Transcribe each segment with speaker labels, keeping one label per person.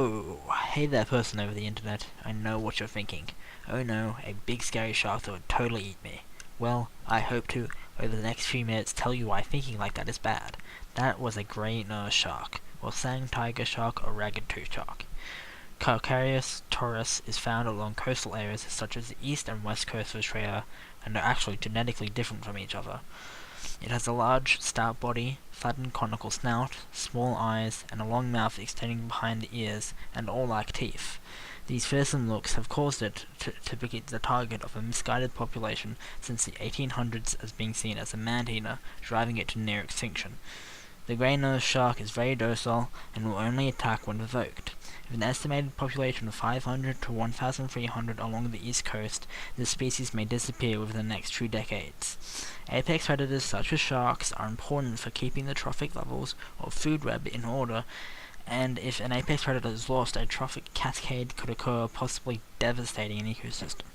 Speaker 1: Oh, hey there person over the internet, I know what you're thinking. Oh no, a big scary shark that would totally eat me. Well, I hope to, over the next few minutes, tell you why thinking like that is bad. That was a grey nose shark, or sand tiger shark, or ragged tooth shark. Calcareous taurus is found along coastal areas such as the east and west coast of Australia, and are actually genetically different from each other. It has a large, stout body, flattened conical snout, small eyes, and a long mouth extending behind the ears, and all like teeth. These fearsome looks have caused it to be the target of a misguided population since the 1800s as being seen as a man-eater, driving it to near extinction. The grey-nosed shark is very docile and will only attack when provoked. With an estimated population of 500 to 1,300 along the east coast, this species may disappear within the next 2 decades. Apex predators such as sharks are important for keeping the trophic levels of food web in order, and if an apex predator is lost, a trophic cascade could occur, possibly devastating an ecosystem.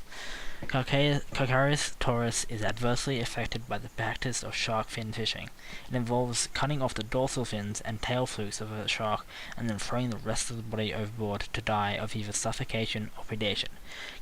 Speaker 1: Calcareous taurus is adversely affected by the practice of shark fin fishing. It involves cutting off the dorsal fins and tail flukes of a shark and then throwing the rest of the body overboard to die of either suffocation or predation.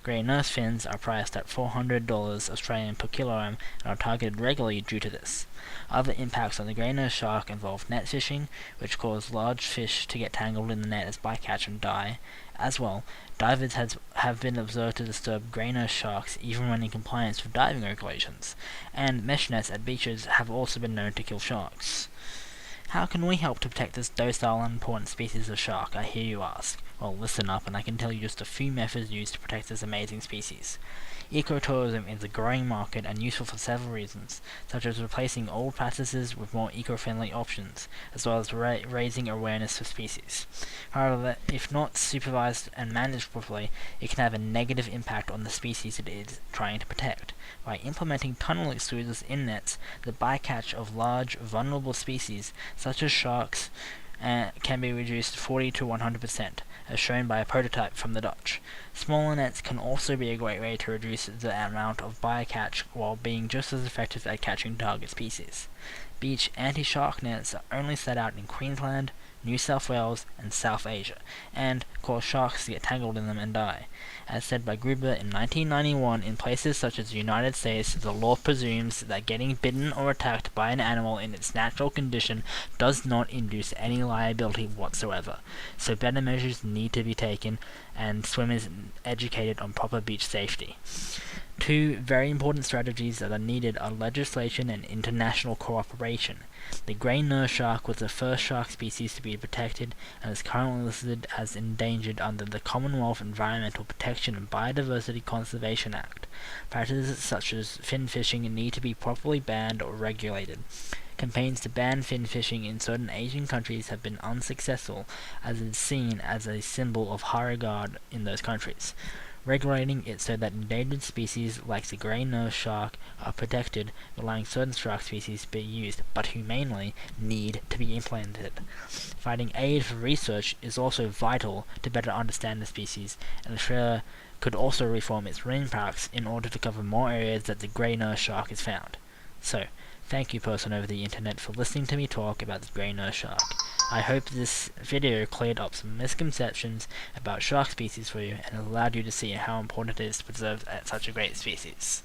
Speaker 1: Grey nose fins are priced at $400 Australian per kilogram and are targeted regularly due to this. Other impacts on the grey nose shark involve net fishing, which cause large fish to get tangled in the net as bycatch and die. As well, divers have been observed to disturb grey nose sharks even when in compliance with diving regulations, and mesh nets at beaches have also been known to kill sharks. How can we help to protect this docile and important species of shark, I hear you ask? Well, listen up and I can tell you just a few methods used to protect this amazing species. Ecotourism is a growing market and useful for several reasons, such as replacing old practices with more eco-friendly options, as well as raising awareness of species. However, if not supervised and managed properly, it can have a negative impact on the species it is trying to protect. By implementing tunnel excluders in nets, the bycatch of large, vulnerable species, such as sharks, can be reduced 40 to 100%, as shown by a prototype from the Dutch. Smaller nets can also be a great way to reduce the amount of bycatch while being just as effective at catching target species. Beach anti-shark nets are only set out in Queensland, New South Wales, and South Asia, and cause sharks to get tangled in them and die. As said by Gruber in 1991, in places such as the United States, the law presumes that getting bitten or attacked by an animal in its natural condition does not induce any liability whatsoever, so better measures need to be taken and swimmers educated on proper beach safety. 2 very important strategies that are needed are legislation and international cooperation. The grey nose shark was the first shark species to be protected and is currently listed as endangered under the Commonwealth Environmental Protection and Biodiversity Conservation Act. Practices such as fin fishing need to be properly banned or regulated. Campaigns to ban fin fishing in certain Asian countries have been unsuccessful, as it is seen as a symbol of high regard in those countries. Regulating it so that endangered species like the grey nose shark are protected, allowing certain shark species to be used, but humanely, need to be implemented. Finding aid for research is also vital to better understand the species, and Australia could also reform its marine parks in order to cover more areas that the grey nose shark is found. So, thank you person over the internet for listening to me talk about the grey nose shark. I hope this video cleared up some misconceptions about shark species for you and allowed you to see how important it is to preserve such a great species.